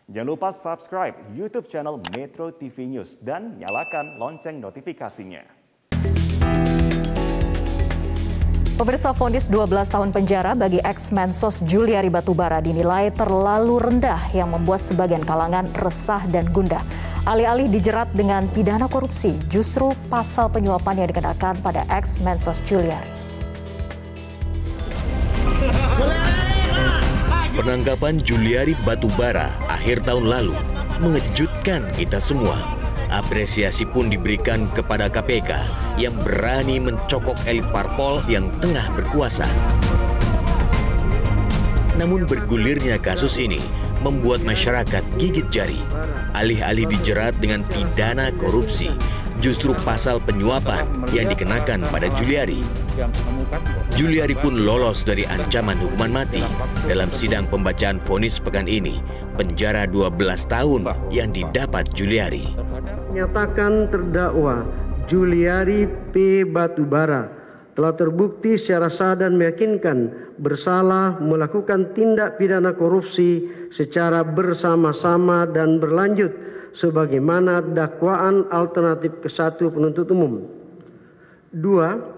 Jangan lupa subscribe YouTube channel Metro TV News dan nyalakan lonceng notifikasinya. Pemirsa, vonis 12 tahun penjara bagi ex-Mensos Juliari Batubara dinilai terlalu rendah yang membuat sebagian kalangan resah dan gundah. Alih-alih dijerat dengan pidana korupsi, justru pasal penyuapan yang dikenakan pada ex-Mensos Juliari. Penangkapan Juliari Batubara akhir tahun lalu mengejutkan kita semua. Apresiasi pun diberikan kepada KPK yang berani mencokok elit parpol yang tengah berkuasa. Namun bergulirnya kasus ini membuat masyarakat gigit jari. Alih-alih dijerat dengan pidana korupsi, justru pasal penyuapan yang dikenakan pada Juliari. Juliari pun lolos dari ancaman hukuman mati dalam sidang pembacaan vonis pekan ini, penjara 12 tahun yang didapat Juliari. Menyatakan terdakwa Juliari P. Batubara telah terbukti secara sah dan meyakinkan bersalah melakukan tindak pidana korupsi secara bersama-sama dan berlanjut sebagaimana dakwaan alternatif ke-1 penuntut umum. 2.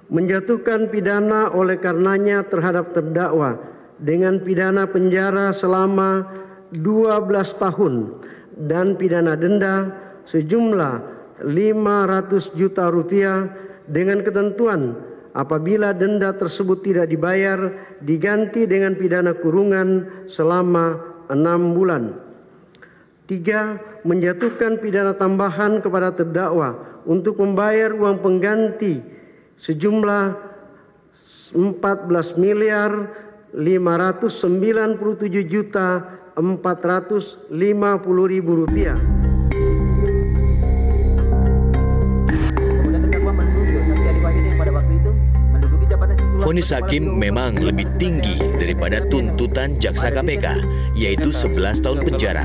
Menjatuhkan pidana oleh karenanya terhadap terdakwa dengan pidana penjara selama 12 tahun dan pidana denda sejumlah 500 juta rupiah dengan ketentuan apabila denda tersebut tidak dibayar diganti dengan pidana kurungan selama 6 bulan. 3. Menjatuhkan pidana tambahan kepada terdakwa untuk membayar uang pengganti sejumlah 14 miliar 597 juta 450 ribu rupiah. Vonis hakim memang lebih tinggi daripada tuntutan jaksa KPK, yaitu 11 tahun penjara.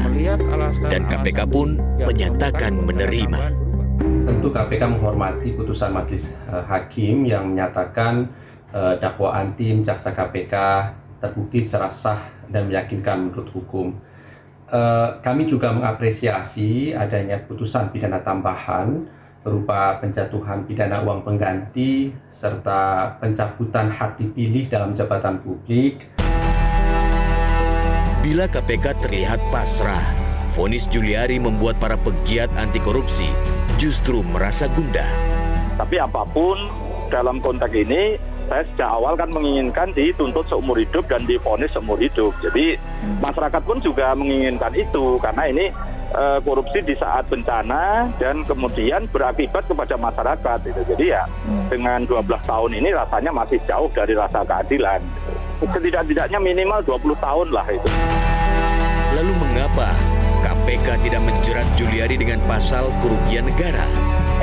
Dan KPK pun menyatakan menerima. Tentu KPK menghormati putusan majelis hakim yang menyatakan dakwaan tim jaksa KPK terbukti secara sah dan meyakinkan menurut hukum. Kami juga mengapresiasi adanya putusan pidana tambahan berupa penjatuhan pidana uang pengganti serta pencabutan hak dipilih dalam jabatan publik. Bila KPK terlihat pasrah, vonis Juliari membuat para pegiat anti korupsi justru merasa gundah. Tapi apapun dalam konteks ini, saya sejak awal kan menginginkan dituntut seumur hidup dan divonis seumur hidup. Jadi masyarakat pun juga menginginkan itu karena ini korupsi di saat bencana dan kemudian berakibat kepada masyarakat. Jadi ya dengan 12 tahun ini rasanya masih jauh dari rasa keadilan. Setidak-tidaknya minimal 20 tahun lah itu. Lalu mengapa KPK tidak menjerat Juliari dengan pasal kerugian negara?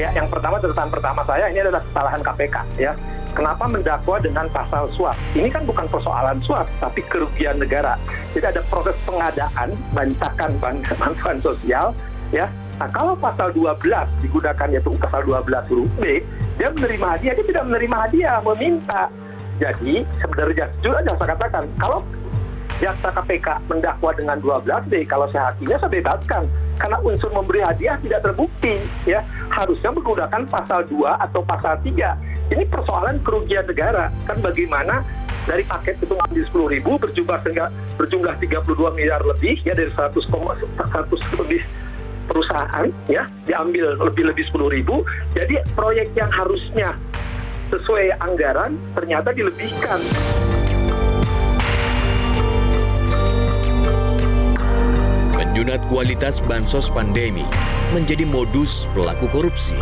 Ya, yang pertama, catatan pertama saya ini adalah kesalahan KPK. Ya, kenapa mendakwa dengan pasal suap? Ini kan bukan persoalan suap, tapi kerugian negara. Jadi ada proses pengadaan bancakan bantuan sosial. Ya, nah kalau pasal 12 digunakan yaitu pasal 12 huruf B, dia menerima hadiah, dia tidak menerima hadiah, meminta. Jadi sebenarnya juga saya katakan kalau jaksa KPK mendakwa dengan 12B, kalau saya hakinya saya bebaskan karena unsur memberi hadiah tidak terbukti, ya harusnya menggunakan pasal 2 atau pasal 3. Ini persoalan kerugian negara, kan bagaimana dari paket itu ngambil 10.000 berjumlah 32 miliar lebih, ya dari 100 lebih perusahaan, ya diambil lebih 10.000. Jadi proyek yang harusnya sesuai anggaran ternyata dilebihkan. Menyunat kualitas bansos pandemi menjadi modus pelaku korupsi.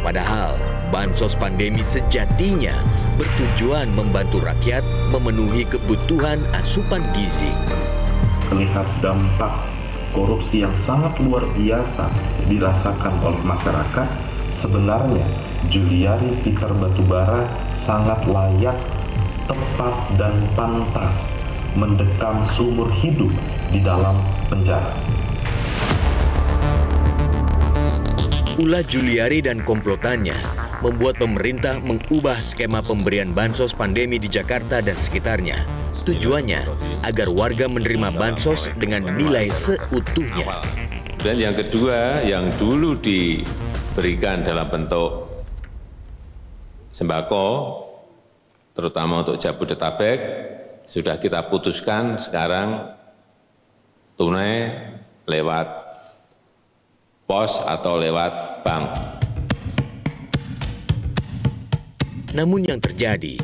Padahal bansos pandemi sejatinya bertujuan membantu rakyat memenuhi kebutuhan asupan gizi. Melihat dampak korupsi yang sangat luar biasa dirasakan oleh masyarakat, sebenarnya Juliari Peter Batubara sangat layak, tepat, dan pantas mendekam seumur hidup di dalam penjara. Ulah Juliari dan komplotannya membuat pemerintah mengubah skema pemberian bansos pandemi di Jakarta dan sekitarnya Tujuannya agar warga menerima bansos dengan nilai seutuhnya. Dan yang kedua, yang dulu diberikan dalam bentuk sembako, terutama untuk Jabodetabek, sudah kita putuskan sekarang tunai lewat pos atau lewat bank. Namun yang terjadi,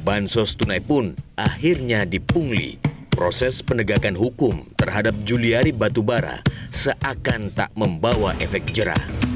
bansos tunai pun akhirnya dipungli. Proses penegakan hukum terhadap Juliari Batubara seakan tak membawa efek jerah.